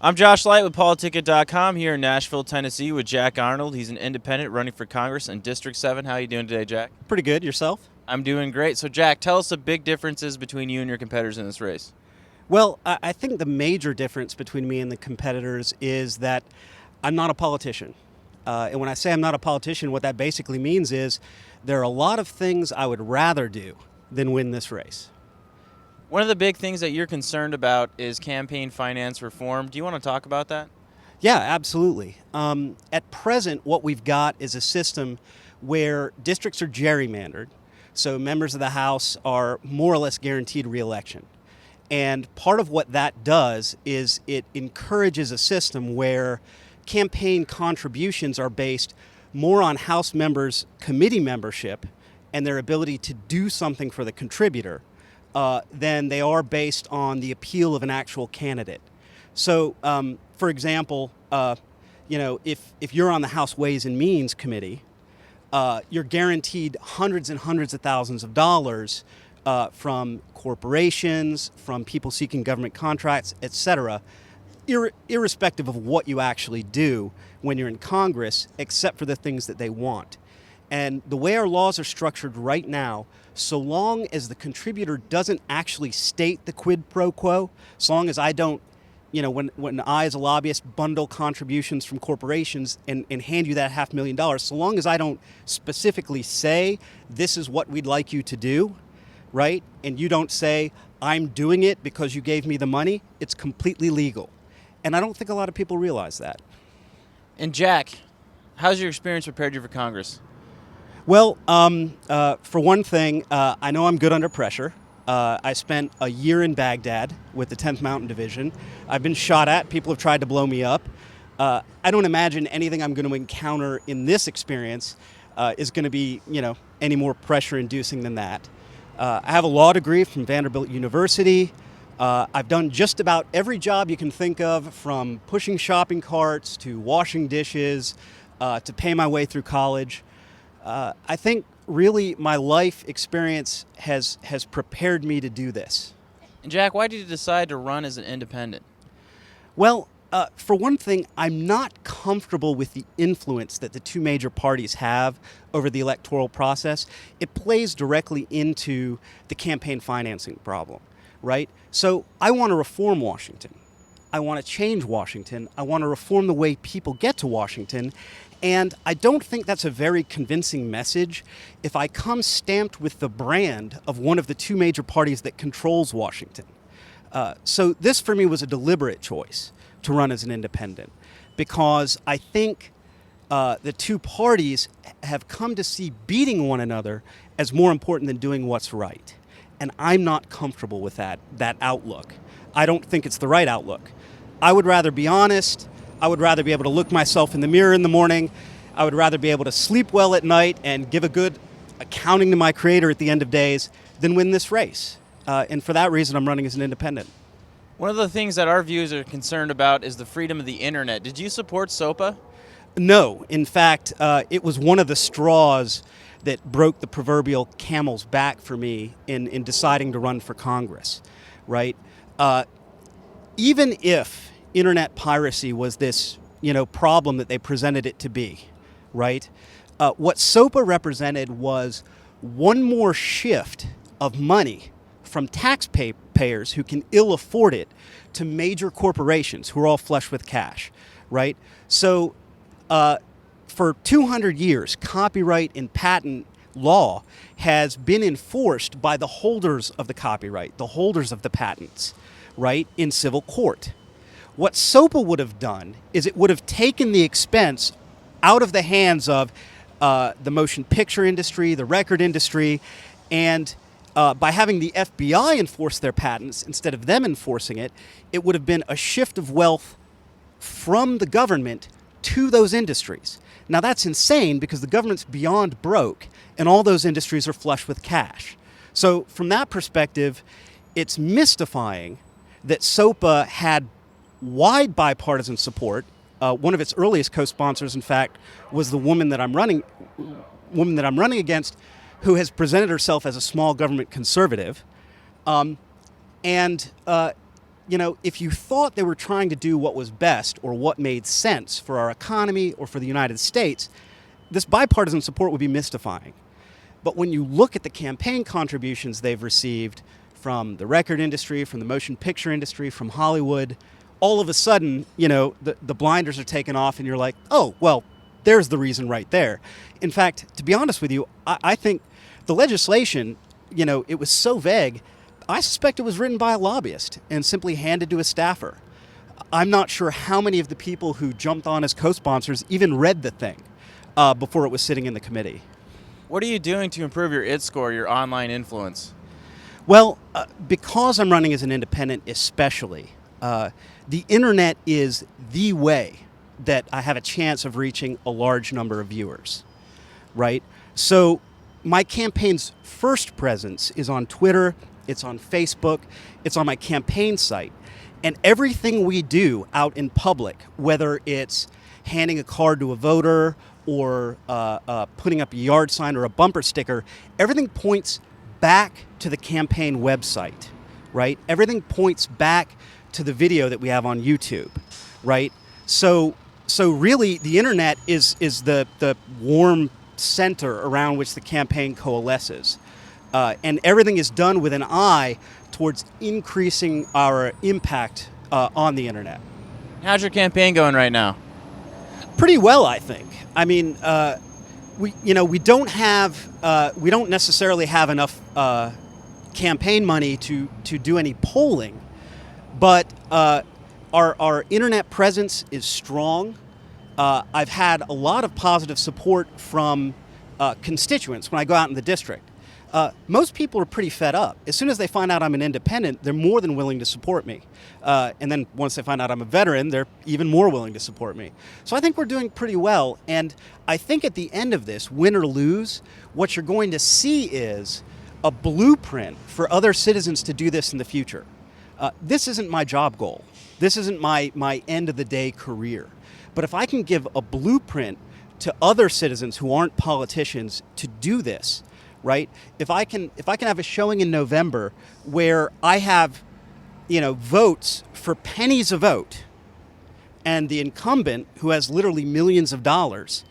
I'm Josh Light with PoliticIt.com here in Nashville, Tennessee with Jack Arnold. He's an independent running for Congress in District 7. How are you doing today, Jack? Pretty good. Yourself? I'm doing great. So, Jack, tell us the big differences between you and your competitors in this race. Well, I think the major difference between me and the competitors is that I'm not a politician. And when I say I'm not a politician, what that basically means is there are a lot of things I would rather do than win this race. One of the big things that you're concerned about is campaign finance reform. Do you want to talk about that? Yeah, absolutely. At present, what we've got is a system where districts are gerrymandered, so members of the House are more or less guaranteed re-election. And part of what that does is it encourages a system where campaign contributions are based more on House members' committee membership and their ability to do something for the contributor than they are based on the appeal of an actual candidate. So, for example, if you're on the House Ways and Means Committee, you're guaranteed hundreds and hundreds of thousands of dollars from corporations, from people seeking government contracts, et cetera, irrespective of what you actually do when you're in Congress, except for the things that they want. And the way our laws are structured right now, so long as the contributor doesn't actually state the quid pro quo, so long as I don't, when I as a lobbyist bundle contributions from corporations and hand you that $500,000, so long as I don't specifically say this is what we'd like you to do, right? And you don't say I'm doing it because you gave me the money, it's completely legal. And I don't think a lot of people realize that. And Jack, how's your experience prepared you for Congress? Well, for one thing, I know I'm good under pressure. I spent a year in Baghdad with the 10th Mountain Division. I've been shot at. People have tried to blow me up. I don't imagine anything I'm going to encounter in this experience is going to be, any more pressure-inducing than that. I have a law degree from Vanderbilt University. I've done just about every job you can think of, from pushing shopping carts to washing dishes to pay my way through college. I think really my life experience has prepared me to do this. And Jack, why did you decide to run as an independent? Well, for one thing, I'm not comfortable with the influence that the two major parties have over the electoral process. It plays directly into the campaign financing problem, right? So I want to reform Washington. I want to change Washington. I want to reform the way people get to Washington. And I don't think that's a very convincing message if I come stamped with the brand of one of the two major parties that controls Washington. So this, for me, was a deliberate choice to run as an independent, because I think the two parties have come to see beating one another as more important than doing what's right. And I'm not comfortable with that outlook. I don't think it's the right outlook. I would rather be honest. I would rather be able to look myself in the mirror in the morning. I would rather be able to sleep well at night and give a good accounting to my creator at the end of days than win this race. And for that reason, I'm running as an independent. One of the things that our viewers are concerned about is the freedom of the internet. Did you support SOPA? No. In fact, it was one of the straws that broke the proverbial camel's back for me in deciding to run for Congress, right? Even if internet piracy was this, problem that they presented it to be, right? What SOPA represented was one more shift of money from taxpayers who can ill afford it to major corporations who are all flush with cash, right? So for 200 years, copyright and patent law has been enforced by the holders of the copyright, the holders of the patents, right, in civil court. What SOPA would have done is it would have taken the expense out of the hands of the motion picture industry, the record industry, and by having the FBI enforce their patents instead of them enforcing it, it would have been a shift of wealth from the government to those industries. Now that's insane because the government's beyond broke and all those industries are flush with cash. So from that perspective, it's mystifying that SOPA had wide bipartisan support. One of its earliest co-sponsors, in fact, was the woman that I'm running against, who has presented herself as a small government conservative. if you thought they were trying to do what was best or what made sense for our economy or for the United States, this bipartisan support would be mystifying. But when you look at the campaign contributions they've received from the record industry, from the motion picture industry, from Hollywood, all of a sudden, the blinders are taken off and you're like, oh, well, there's the reason right there. In fact, to be honest with you, I think the legislation, it was so vague, I suspect it was written by a lobbyist and simply handed to a staffer. I'm not sure how many of the people who jumped on as co-sponsors even read the thing before it was sitting in the committee. What are you doing to improve your IT score, your online influence? Well, because I'm running as an independent especially, the internet is the way that I have a chance of reaching a large number of viewers, right? So my campaign's first presence is on Twitter, it's on Facebook, it's on my campaign site. And everything we do out in public, whether it's handing a card to a voter or putting up a yard sign or a bumper sticker, everything points back to the campaign website, right? Everything points back to the video that we have on YouTube, right? So really, the internet is the warm center around which the campaign coalesces. And everything is done with an eye towards increasing our impact on the internet. How's your campaign going right now? Pretty well, I think. I mean, we don't necessarily have enough campaign money to do any polling, but our internet presence is strong. I've had a lot of positive support from constituents when I go out in the district. Most people are pretty fed up. As soon as they find out I'm an independent, they're more than willing to support me. And then once they find out I'm a veteran, they're even more willing to support me. So I think we're doing pretty well. And I think at the end of this, win or lose, what you're going to see is a blueprint for other citizens to do this in the future. This isn't my job goal. This isn't my end of the day career. But if I can give a blueprint to other citizens who aren't politicians to do this, right? If I can have a showing in November where I have, votes for pennies a vote, and the incumbent, who has literally millions of dollars,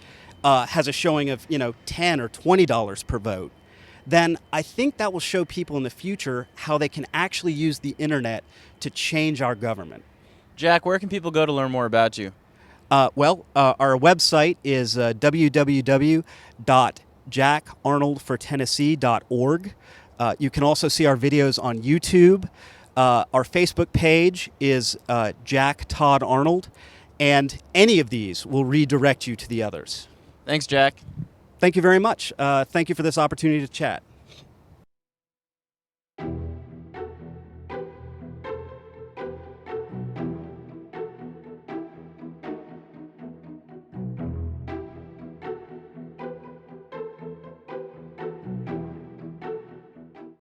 has a showing of $10 or $20 per vote, then I think that will show people in the future how they can actually use the internet to change our government. Jack, where can people go to learn more about you? Our website is www.jackarnoldfortennessee.org. You can also see our videos on YouTube. Our Facebook page is Jack Todd Arnold, and any of these will redirect you to the others. Thanks, Jack. Thank you very much. Thank you for this opportunity to chat.